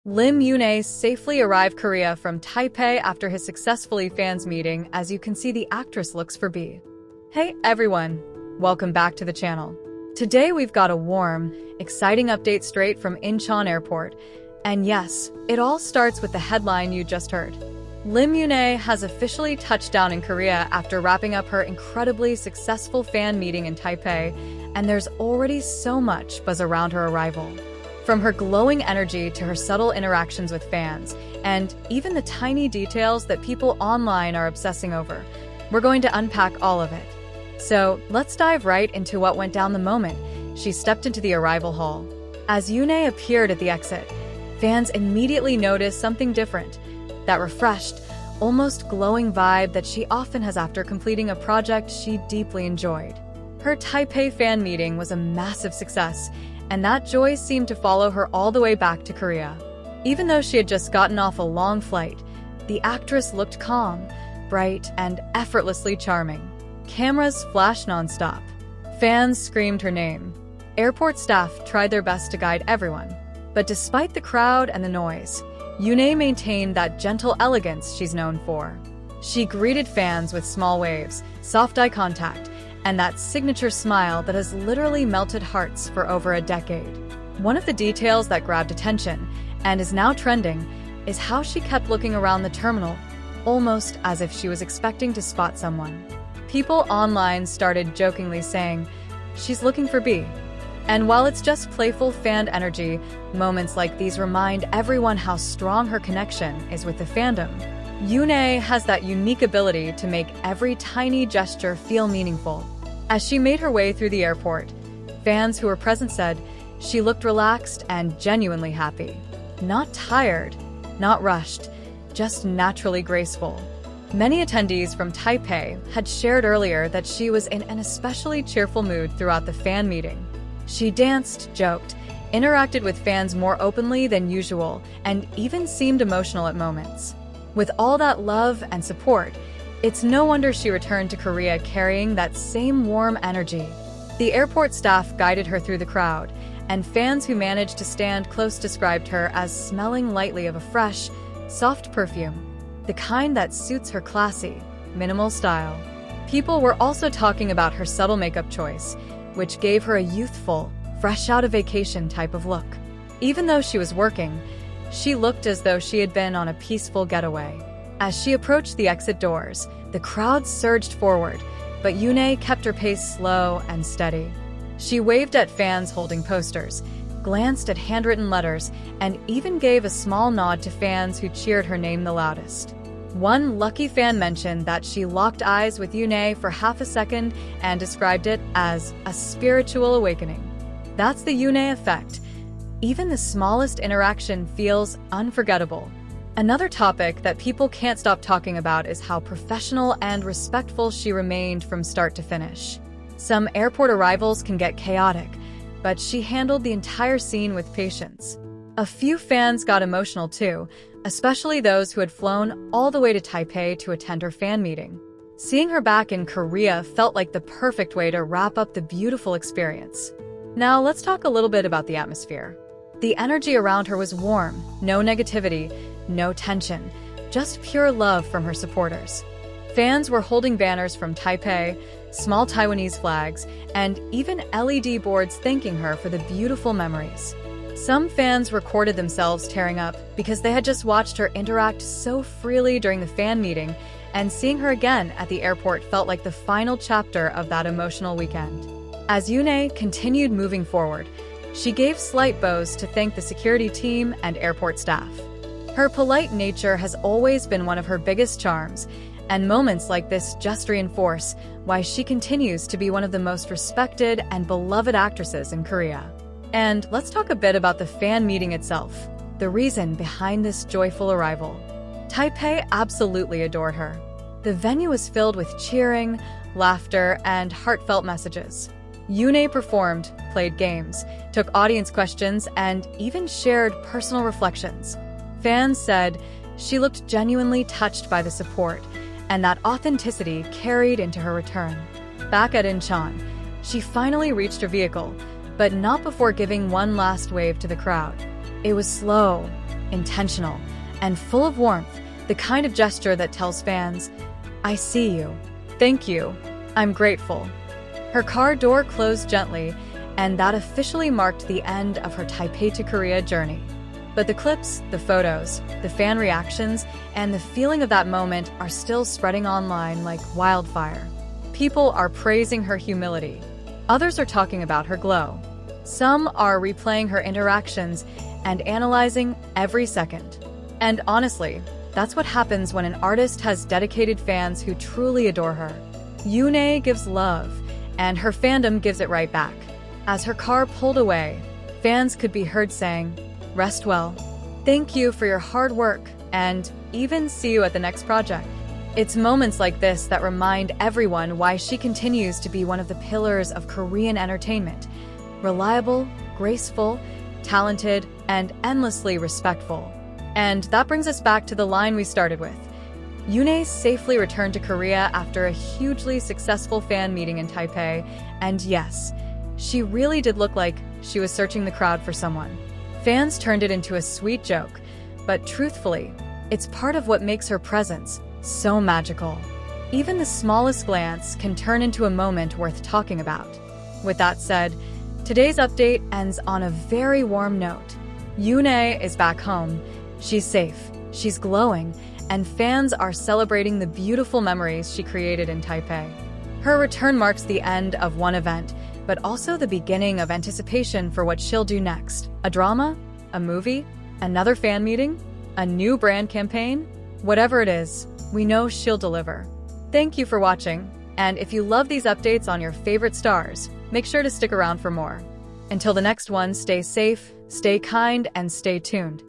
Lim Yoona safely arrived Korea from Taipei after his successfully fans meeting. As you can see, the actress looks for B. Hey everyone, welcome back to the channel. Today we've got a warm, exciting update straight from Incheon Airport. And yes, it all starts with the headline you just heard. Lim Yoona has officially touched down in Korea after wrapping up her incredibly successful fan meeting in Taipei, and there's already so much buzz around her arrival. From her glowing energy to her subtle interactions with fans, and even the tiny details that people online are obsessing over, we're going to unpack all of it. So let's dive right into what went down the moment she stepped into the arrival hall. As Yoona appeared at the exit, fans immediately noticed something different, that refreshed, almost glowing vibe that she often has after completing a project she deeply enjoyed. Her Taipei fan meeting was a massive success, and that joy seemed to follow her all the way back to Korea. Even though she had just gotten off a long flight, the actress looked calm, bright, and effortlessly charming. Cameras flashed nonstop. Fans screamed her name. Airport staff tried their best to guide everyone. But despite the crowd and the noise, Yoona maintained that gentle elegance she's known for. She greeted fans with small waves, soft eye contact, and that signature smile that has literally melted hearts for over a decade. One of the details that grabbed attention, and is now trending, is how she kept looking around the terminal, almost as if she was expecting to spot someone. People online started jokingly saying, "She's looking for B." And while it's just playful fan energy, moments like these remind everyone how strong her connection is with the fandom. Yoona has that unique ability to make every tiny gesture feel meaningful. As she made her way through the airport, fans who were present said she looked relaxed and genuinely happy. Not tired, not rushed, just naturally graceful. Many attendees from Taipei had shared earlier that she was in an especially cheerful mood throughout the fan meeting. She danced, joked, interacted with fans more openly than usual, and even seemed emotional at moments. With all that love and support, it's no wonder she returned to Korea carrying that same warm energy. The airport staff guided her through the crowd, and fans who managed to stand close described her as smelling lightly of a fresh, soft perfume, the kind that suits her classy, minimal style. People were also talking about her subtle makeup choice, which gave her a youthful, fresh-out-of-vacation type of look. Even though she was working, she looked as though she had been on a peaceful getaway. As she approached the exit doors, the crowd surged forward, but Yoona kept her pace slow and steady. She waved at fans holding posters, glanced at handwritten letters, and even gave a small nod to fans who cheered her name the loudest. One lucky fan mentioned that she locked eyes with Yoona for half a second and described it as a spiritual awakening. That's the Yoona effect. Even the smallest interaction feels unforgettable. Another topic that people can't stop talking about is how professional and respectful she remained from start to finish. Some airport arrivals can get chaotic, but she handled the entire scene with patience. A few fans got emotional too, especially those who had flown all the way to Taipei to attend her fan meeting. Seeing her back in Korea felt like the perfect way to wrap up the beautiful experience. Now let's talk a little bit about the atmosphere. The energy around her was warm, no negativity, no tension, just pure love from her supporters. Fans were holding banners from Taipei, small Taiwanese flags, and even LED boards thanking her for the beautiful memories. Some fans recorded themselves tearing up because they had just watched her interact so freely during the fan meeting, and seeing her again at the airport felt like the final chapter of that emotional weekend. As Yoona continued moving forward, she gave slight bows to thank the security team and airport staff. Her polite nature has always been one of her biggest charms, and moments like this just reinforce why she continues to be one of the most respected and beloved actresses in Korea. And let's talk a bit about the fan meeting itself, the reason behind this joyful arrival. Taipei absolutely adored her. The venue was filled with cheering, laughter, and heartfelt messages. Yoona performed, played games, took audience questions, and even shared personal reflections. Fans said she looked genuinely touched by the support, and that authenticity carried into her return. Back at Incheon, she finally reached her vehicle, but not before giving one last wave to the crowd. It was slow, intentional, and full of warmth, the kind of gesture that tells fans, "I see you. Thank you. I'm grateful." Her car door closed gently, and that officially marked the end of her Taipei to Korea journey. But the clips, the photos, the fan reactions, and the feeling of that moment are still spreading online like wildfire. People are praising her humility. Others are talking about her glow. Some are replaying her interactions and analyzing every second. And honestly, that's what happens when an artist has dedicated fans who truly adore her. ImyoonA gives love, and her fandom gives it right back. As her car pulled away, fans could be heard saying, "Rest well. Thank you for your hard work, and even see you at the next project." It's moments like this that remind everyone why she continues to be one of the pillars of Korean entertainment. Reliable, graceful, talented, and endlessly respectful. And that brings us back to the line we started with. ImyoonA safely returned to Korea after a hugely successful fan meeting in Taipei, and yes, she really did look like she was searching the crowd for someone. Fans turned it into a sweet joke, but truthfully, it's part of what makes her presence so magical. Even the smallest glance can turn into a moment worth talking about. With that said, today's update ends on a very warm note. ImyoonA is back home. She's safe, she's glowing, and fans are celebrating the beautiful memories she created in Taipei. Her return marks the end of one event, but also the beginning of anticipation for what she'll do next. A drama? A movie? Another fan meeting? A new brand campaign? Whatever it is, we know she'll deliver. Thank you for watching, and if you love these updates on your favorite stars, make sure to stick around for more. Until the next one, stay safe, stay kind, and stay tuned.